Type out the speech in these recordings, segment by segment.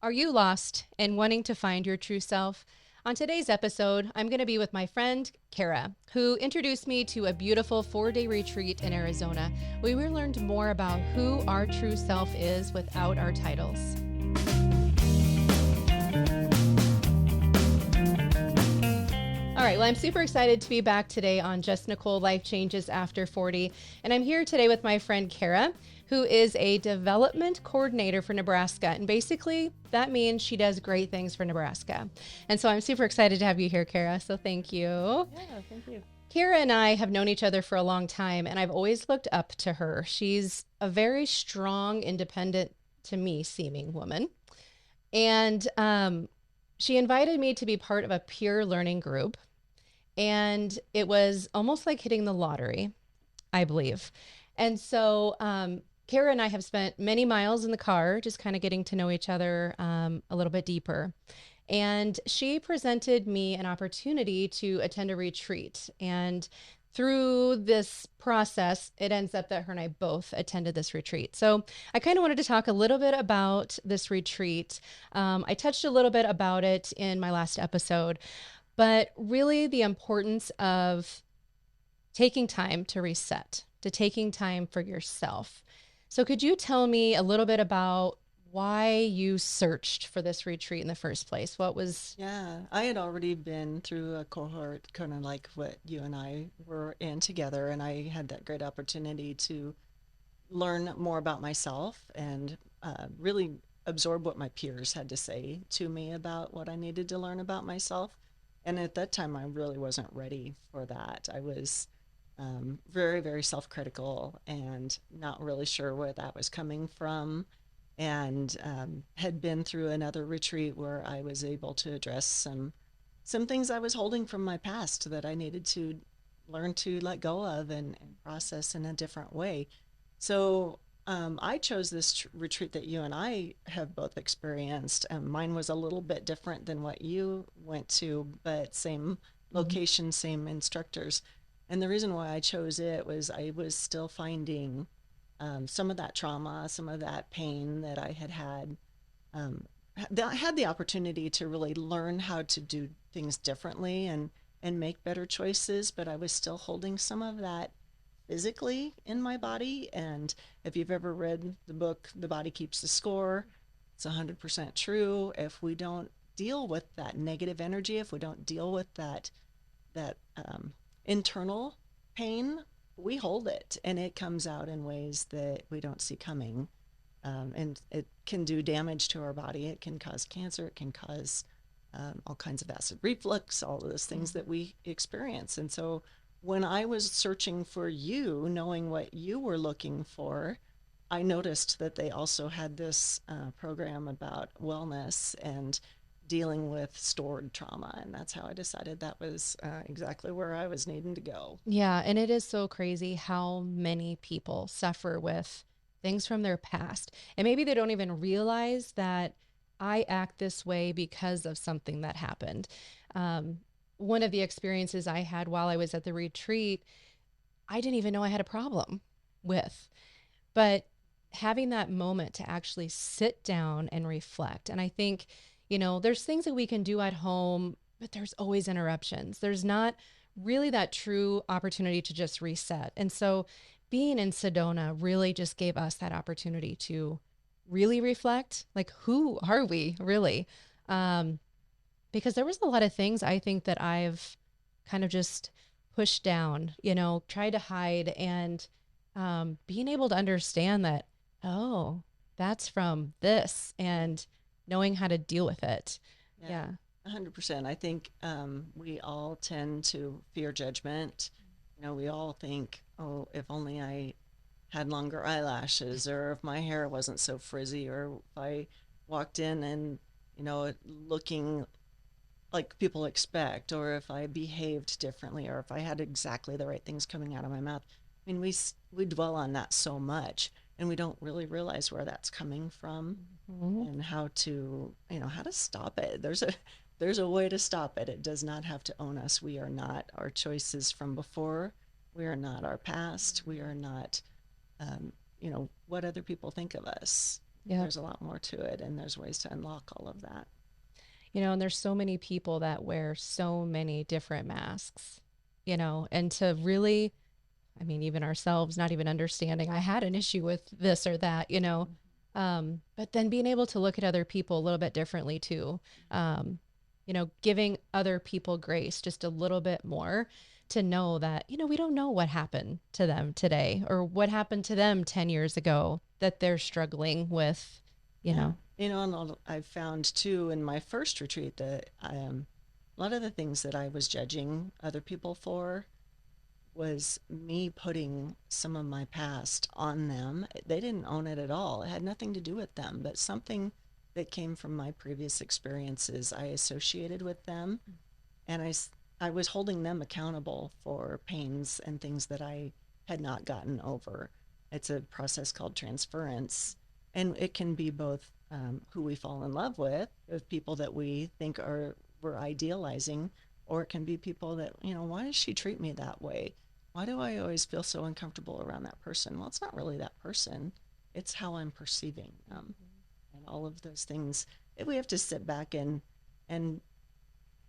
Are you lost and wanting to find your true self? On today's episode, I'm going to be with my friend Kara, who introduced me to a beautiful 4-day retreat in Arizona. We learned more about who our true self is without our titles. All right, well, I'm super excited to be back today on Just Nicole Life Changes After 40. And I'm here today with my friend Kara, who is a development coordinator for Nebraska. And basically, that means she does great things for Nebraska. And so I'm super excited to have you here, Kara. So thank you. Yeah, thank you. Kara and I have known each other for a long time, and I've always looked up to her. She's a very strong, independent, to me, seeming woman. And she invited me to be part of a peer learning group. And it was almost like hitting the lottery, I believe. And so Kara and I have spent many miles in the car, just kind of getting to know each other a little bit deeper. And she presented me an opportunity to attend a retreat. And through this process, it ends up that her and I both attended this retreat. So I kind of wanted to talk a little bit about this retreat. I touched a little bit about it in my last episode, but really the importance of taking time to reset, to taking time for yourself. So could you tell me a little bit about why you searched for this retreat in the first place? What was... Yeah, I had already been through a cohort, kind of like what you and I were in together, and I had that great opportunity to learn more about myself and really absorb what my peers had to say to me about what I needed to learn about myself. And at that time, I really wasn't ready for that. I was very, very self-critical and not really sure where that was coming from, and had been through another retreat where I was able to address some things I was holding from my past that I needed to learn to let go of and process in a different way. So I chose this retreat that you and I have both experienced. Mine was a little bit different than what you went to, but same Mhm. location, same instructors. And the reason why I chose it was I was still finding some of that trauma, some of that pain that I had had. I had the opportunity to really learn how to do things differently and make better choices, but I was still holding some of that physically in my body. And if you've ever read the book The Body Keeps the Score, it's 100% true. If we don't deal with that negative energy, if we don't deal with that internal pain, we hold it, and it comes out in ways that we don't see coming. And it can do damage to our body. It can cause cancer. It can cause all kinds of acid reflux, all of those things that we experience. And so when I was searching for you, knowing what you were looking for, I noticed that they also had this program about wellness and dealing with stored trauma. And that's how I decided that was exactly where I was needing to go. Yeah, and it is so crazy how many people suffer with things from their past. And maybe they don't even realize that I act this way because of something that happened. Um, one of the experiences I had while I was at the retreat, I didn't even know I had a problem with. But having that moment to actually sit down and reflect. And I think, there's things that we can do at home, but there's always interruptions. There's not really that true opportunity to just reset. And so being in Sedona really just gave us that opportunity to really reflect, like, who are we really? Um, because there was a lot of things I think that I've kind of just pushed down, tried to hide, and being able to understand that, oh, that's from this, and knowing how to deal with it. Yeah, Yeah. 100%. I think we all tend to fear judgment. We all think, oh, if only I had longer eyelashes, or if my hair wasn't so frizzy, or if I walked in and, looking like people expect, or if I behaved differently, or if I had exactly the right things coming out of my mouth. I mean, we dwell on that so much, and we don't really realize where that's coming from Mhm. and how to stop it. There's a way to stop it. It does not have to own us. We are not our choices from before. We are not our past. We are not what other people think of us. Yep. There's a lot more to it, and there's ways to unlock all of that. And there's so many people that wear so many different masks, and to really, I mean, even ourselves not even understanding I had an issue with this or that, but then being able to look at other people a little bit differently too. Um, giving other people grace just a little bit more to know that, we don't know what happened to them today or what happened to them 10 years ago that they're struggling with, you Yeah. know. And I've found too in my first retreat that a lot of the things that I was judging other people for was me putting some of my past on them. They didn't own it at all. It had nothing to do with them, but something that came from my previous experiences I associated with them. And I was holding them accountable for pains and things that I had not gotten over. It's a process called transference. And it can be both who we fall in love with people that we think are we're idealizing, or it can be people that, why does she treat me that way? Why do I always feel so uncomfortable around that person? Well, it's not really that person. It's how I'm perceiving them. And all of those things. If we have to sit back and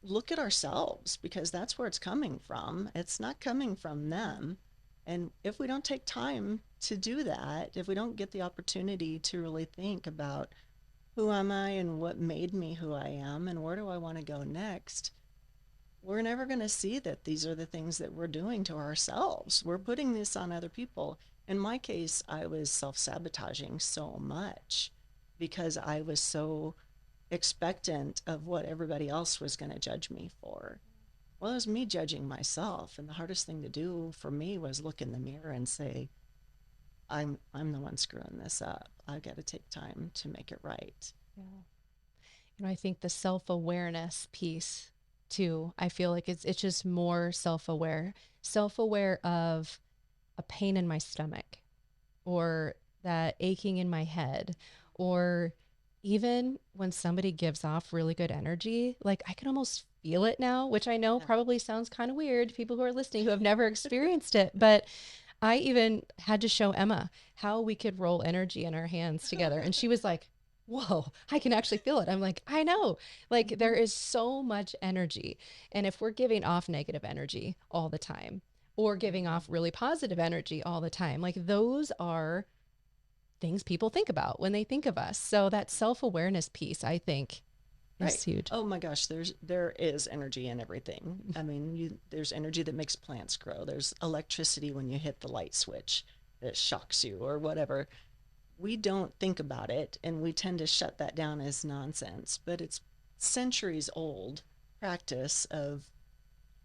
look at ourselves because that's where it's coming from. It's not coming from them. And if we don't take time to do that, if we don't get the opportunity to really think about who am I and what made me who I am and where do I want to go next, we're never going to see that these are the things that we're doing to ourselves. We're putting this on other people. In my case, I was self sabotaging so much because I was so expectant of what everybody else was going to judge me for. Well, it was me judging myself, and the hardest thing to do for me was look in the mirror and say, I'm the one screwing this up. I've got to take time to make it right. Yeah. I think the self-awareness piece too, I feel like it's just more self-aware of a pain in my stomach or that aching in my head, or even when somebody gives off really good energy, like I can almost feel it now, which I know Yeah. probably sounds kind of weird to people who are listening who have never experienced it, but I even had to show Emma how we could roll energy in our hands together. And she was like, whoa, I can actually feel it. I'm like, I know. Like, there Mm-hmm. is so much energy. And if we're giving off negative energy all the time or giving Mm-hmm. off really positive energy all the time, like, those are things people think about when they think of us. So, that self awareness piece, I think, is Right. huge. Oh my gosh, there is energy in everything. I mean, there's energy that makes plants grow. There's electricity when you hit the light switch that shocks you or whatever. We don't think about it and we tend to shut that down as nonsense, but it's centuries old practice of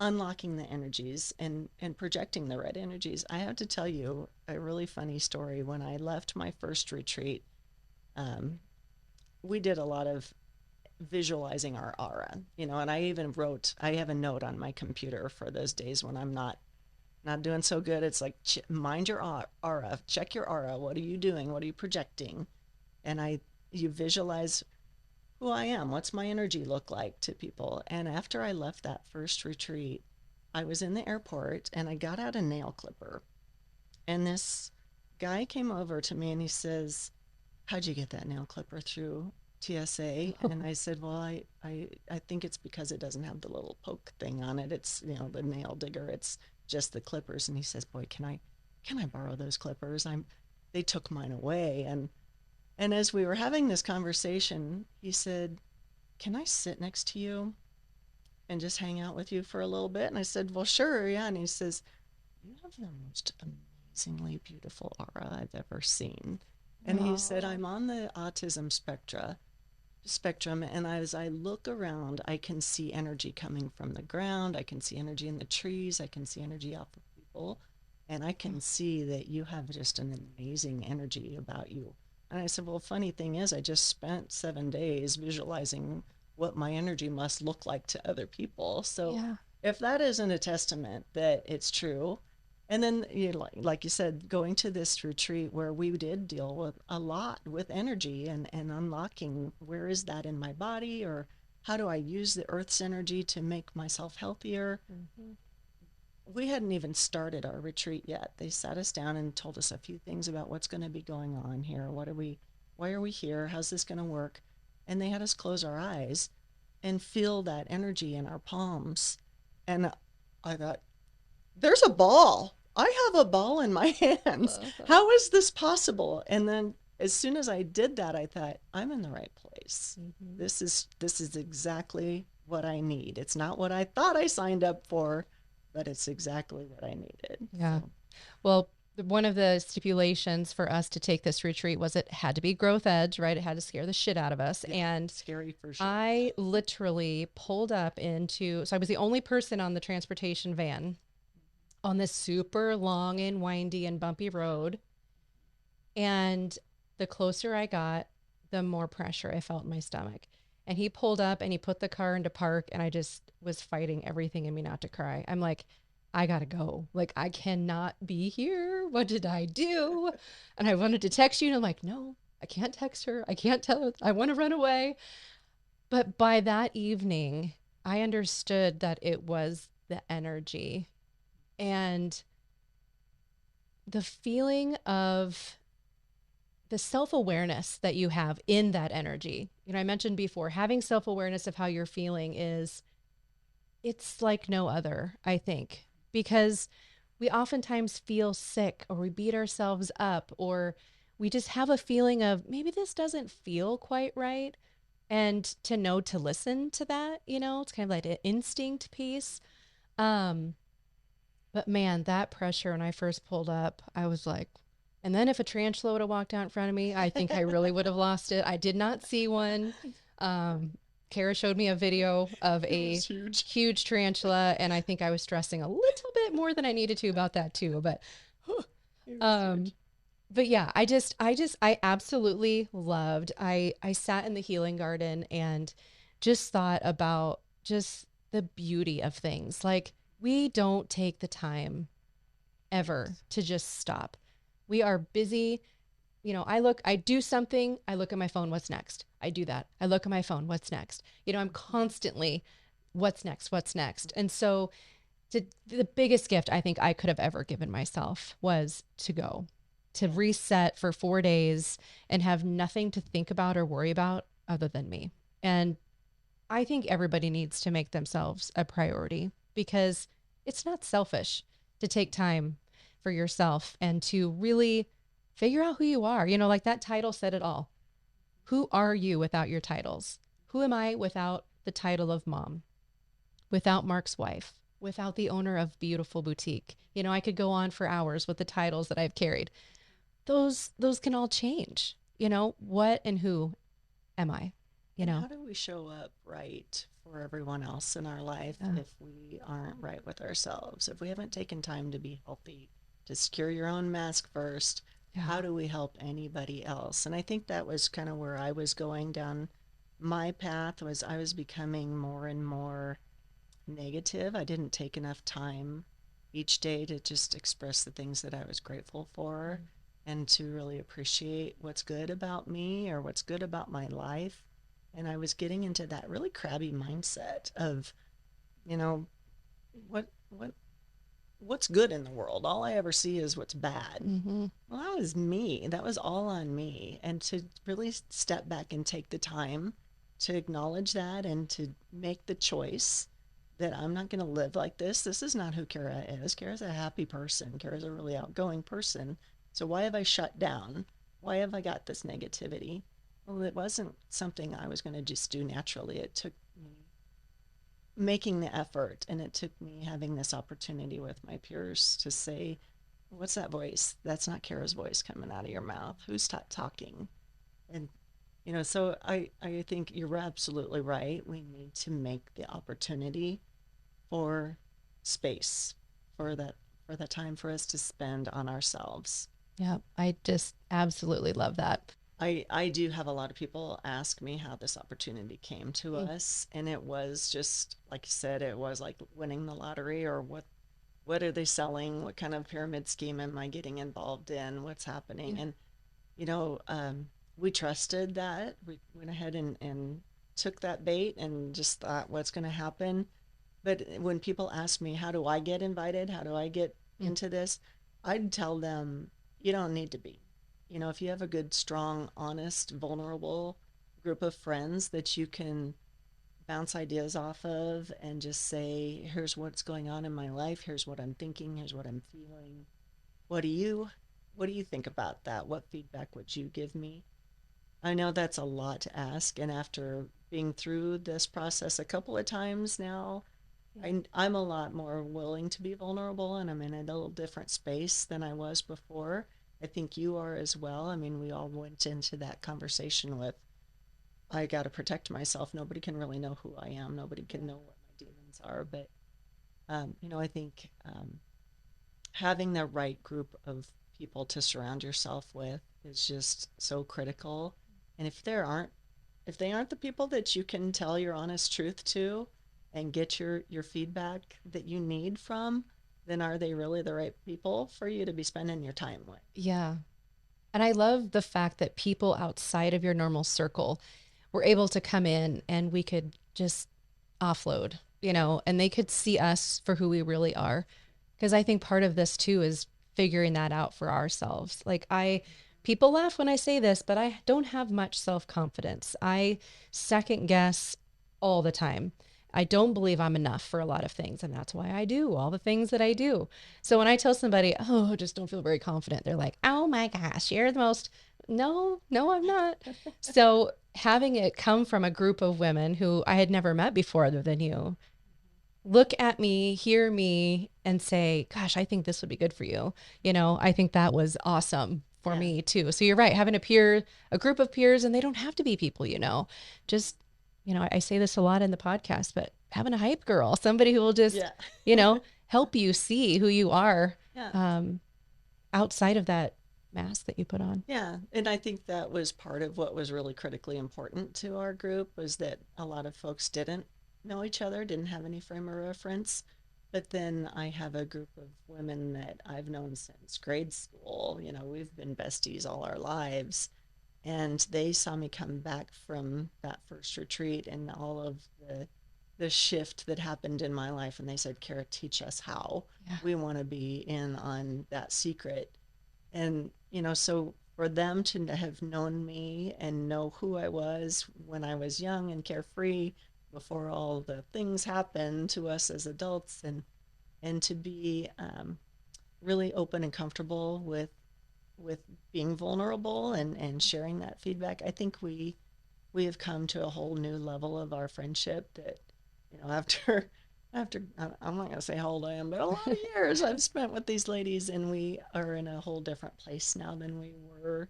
unlocking the energies and projecting the right energies. I have to tell you a really funny story. When I left my first retreat, um, we did a lot of visualizing our aura, and I have a note on my computer for those days when I'm not doing so good. It's like, mind your aura, check your aura. What are you doing? What are you projecting? And you visualize who I am. What's my energy look like to people? And after I left that first retreat, I was in the airport and I got out a nail clipper. And this guy came over to me and he says, how'd you get that nail clipper through TSA? And I said, well, I think it's because it doesn't have the little poke thing on it. It's, the nail digger. It's just the clippers. And he says, boy, can I borrow those clippers? They took mine away. And as we were having this conversation, he said, can I sit next to you and just hang out with you for a little bit? And I said, well, sure. Yeah. And he says, you have the most amazingly beautiful aura I've ever seen. And he said, Oh, I'm on the autism spectrum, and as I look around, I can see energy coming from the ground. I can see energy in the trees. I can see energy off of people. And I can see that you have just an amazing energy about you. And I said, well, funny thing is, I just spent 7 days visualizing what my energy must look like to other people. So yeah. if that isn't a testament that it's true, and then like you said, going to this retreat where we did deal with a lot with energy and unlocking where is that in my body, or how do I use the earth's energy to make myself healthier. Mm-hmm. We hadn't even started our retreat yet. They sat us down and told us a few things about what's going to be going on here. Why are we here? How's this going to work? And they had us close our eyes and feel that energy in our palms. And I thought, there's a ball. I have a ball in my hands. Uh-huh. How is this possible? And then as soon as I did that, I thought, I'm in the right place. Hmm. This is exactly what I need. It's not what I thought I signed up for, but it's exactly what I needed. Yeah. So Well, one of the stipulations for us to take this retreat was it had to be growth edge, right? It had to scare the shit out of us. yeah, And scary for sure. I literally pulled up into, so I was the only person on the transportation van on this super long and windy and bumpy road. And the closer I got, the more pressure I felt in my stomach. And he pulled up and he put the car into park, and I just was fighting everything in me not to cry. I'm like, I gotta go. Like, I cannot be here. What did I do? And I wanted to text you, and I'm like, no, I can't text her. I can't tell her. I want to run away. But by that evening, I understood that it was the energy and the feeling of the self awareness that you have in that energy. You know, I mentioned before, having self awareness of how you're feeling is, it's like no other, I think, because we oftentimes feel sick or we beat ourselves up or we just have a feeling of maybe this doesn't feel quite right. And to know to listen to that, you know, it's kind of like an instinct piece. Um, but man, that pressure when I first pulled up, I was like, and then if a tarantula would have walked out in front of me, I think I really would have lost it. I did not see one. Um, Kara showed me a video of It a was huge. huge tarantula, and I think I was stressing a little bit more than I needed to about that too. It was Um, huge. but yeah, I absolutely loved. I sat in the healing garden and just thought about just the beauty of things. Like we don't take the time ever Yes. to just stop. We are busy. You know, I do something, I look at my phone, what's next? I do that. I look at my phone, what's next? You know, I'm constantly, what's next? What's next? And so the biggest gift I think I could have ever given myself was to go, to Yes. reset for 4 days and have nothing to think about or worry about other than me. And I think everybody needs to make themselves a priority because it's not selfish to take time for yourself and to really figure out who you are. You know, like that title said it all. Who are you without your titles? Who am I without the title of mom, without Mark's wife, without the owner of Beautiful Boutique? You know, I could go on for hours with the titles that I've carried. Those can all change. You know, what and who am I? You And know. how do we show up right for everyone else in our life Yeah. if we aren't right with ourselves? If we haven't taken time to be healthy, to secure your own mask first, Yeah. how do we help anybody else? And I think that was kind of where I was going down my path was I was becoming more and more negative. I didn't take enough time each day to just express the things that I was grateful for and to really appreciate what's good about me or what's good about my life. And I was getting into that really crabby mindset of, you know, what's good in the world? All I ever see is what's bad. Mm-hmm. Well, that was me. That was all on me. And to really step back and take the time to acknowledge that and to make the choice that I'm not going to live like this. This is not who Kara is. Kara's a happy person. Kara's a really outgoing person. So why have I shut down? Why have I got this negativity? Well, it wasn't something I was going to just do naturally. It took me making the effort and it took me having this opportunity with my peers to say, what's that voice? That's not Kara's voice coming out of your mouth. Who's talking? And so I think you're absolutely right. We need to make the opportunity for space, for that time for us to spend on ourselves. Yeah, I just absolutely love that. I do have a lot of people ask me how this opportunity came to Mm. us, and it was just like you said, it was like winning the lottery, or what are they selling? What kind of pyramid scheme am I getting involved in? What's happening? Yeah. And you know, we trusted that. We went ahead and took that bait and just thought, what's going to happen? But when people ask me, how do I get invited? How do I get Mm. into this? I'd tell them, you don't need to be. you know, if you have a good, strong, honest, vulnerable group of friends that you can bounce ideas off of and just say, here's what's going on in my life, here's what I'm thinking, here's what I'm feeling. What do you what do you think about that? What feedback would you give me? I know that's a lot to ask, and after being through this process a couple of times now, Yeah. I'm a lot more willing to be vulnerable, and I'm in a little different space than I was before. I think you are as well. I mean, we all went into that conversation with, I got to protect myself. Nobody can really know who I am. Nobody Yeah. can know what my demons are. But, you know, I think having the right group of people to surround yourself with is just so critical. And if they aren't the people that you can tell your honest truth to and get your feedback that you need from, then are they really the right people for you to be spending your time with? Yeah. And I love the fact that people outside of your normal circle were able to come in and we could just offload, Yeah. and they could see us for who we really are. Because I think part of this too is figuring that out for ourselves. People laugh when I say this, but I don't have much self confidence. I second guess all the time. I don't believe I'm enough for a lot of things, and that's why I do all the things that I do. So when I tell somebody, "Oh, I just don't feel very confident," they're like, "Oh my gosh, you're the most." No, no, I'm not. So having it come from a group of women who I had never met before other than you look at me, hear me, and say, "Gosh, I think this would be good for you." I think that was awesome for Yeah. me too. So you're right, having a group of peers, and they don't have to be people, just, I say this a lot in the podcast, but having a hype girl, somebody who will just, Yeah. help you see who you are Yeah. um, outside of that mask that you put on. Yeah, and I think that was part of what was really critically important to our group was that a lot of folks didn't know each other, didn't have any frame of reference. But then I have a group of women that I've known since grade school. You know, we've been besties all our lives. And they saw me come back from that first retreat and all of the shift that happened in my life. And they said, Kara, teach us how. Yeah. We want to be in on that secret. And, you know, so for them to have known me and know who I was when I was young and carefree before all the things happened to us as adults, and to be really open and comfortable with being vulnerable and sharing that feedback, I think we have come to a whole new level of our friendship that, you know, after I'm not gonna say how old I am, but a lot of years I've spent with these ladies, and we are in a whole different place now than we were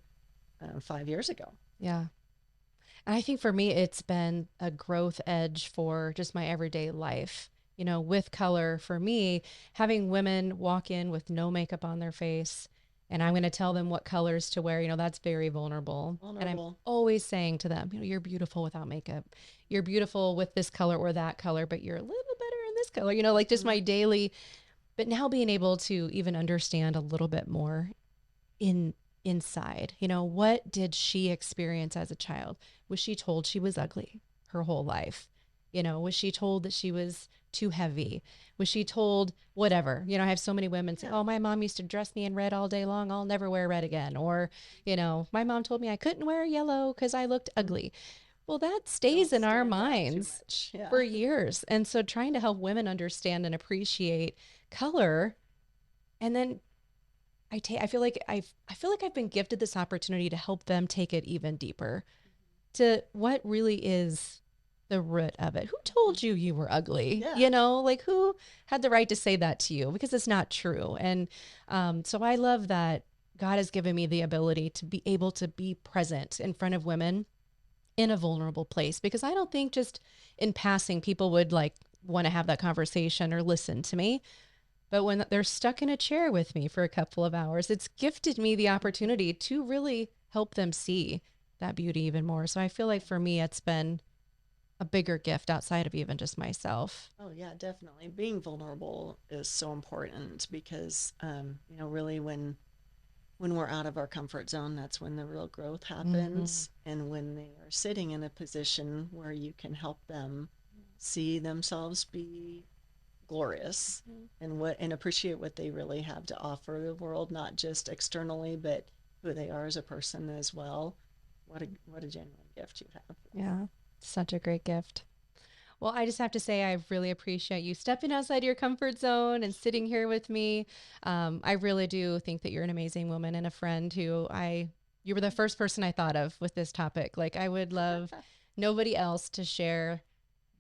5 years ago. Yeah. And I think for me, it's been a growth edge for just my everyday life. With color, for me, having women walk in with no makeup on their face, and I'm going to tell them what colors to wear, that's very vulnerable. And I'm Vulnerable. always saying to them, you're beautiful without makeup. You're beautiful with this color or that color, but you're a little better in this color, like just Mm-hmm. my daily. But now being able to even understand a little bit more in inside. What did she experience as a child? Was she told she was ugly her whole life? Was she told that she was too heavy? Was she told whatever? I have so many women say, Yeah. "Oh, my mom used to dress me in red all day long. I'll never wear red again." Or, "My mom told me I couldn't wear yellow because I looked ugly." Well, that stays Don't in our stand out too minds much. Yeah. for years. And so trying to help women understand and appreciate color, and then I feel like I've been gifted this opportunity to help them take it even deeper to what really is the root of it. Who Mm-hmm. told you you were ugly? Yeah. Like who had the right to say that to you? Because it's not true. And so I love that God has given me the ability to be able to be present in front of women in a vulnerable place, because I don't think just in passing people would like want to have that conversation or listen to me. But when they're stuck in a chair with me for a couple of hours, it's gifted me the Mm-hmm. opportunity to really help them see that beauty even more. So I feel like for me, it's been a bigger gift outside of even just myself. Oh yeah, definitely. Being vulnerable is so important because, you know, really when we're out of our comfort zone, that's when the real growth Mm-hmm. happens. And when they are sitting in a position where you can help them see themselves be glorious and appreciate what they really have to offer the world, not just externally, but who they are as a person as well. What a genuine gift you have. Yeah, such a great gift. Well, I just have to say, I really appreciate you stepping outside your comfort zone and sitting here with me. I really do think that you're an amazing woman and a friend you were the first person I thought of with this topic. Like, I would love nobody else to share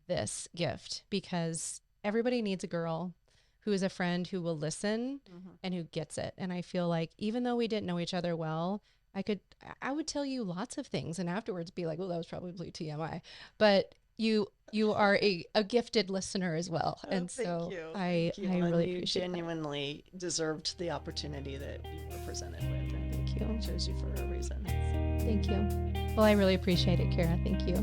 this gift because everybody needs a girl who is a friend who will listen and who gets it. And I feel like even though we didn't know each other well, I would tell you lots of things and afterwards be like, well, that was probably TMI. But you are a gifted listener as well. And Thank so you. I Thank you. I And really you appreciate that. genuinely deserved the opportunity that you were presented with. And Thank you. I chose you for a reason. Thank you. Well, I really appreciate it, Kara. Thank you.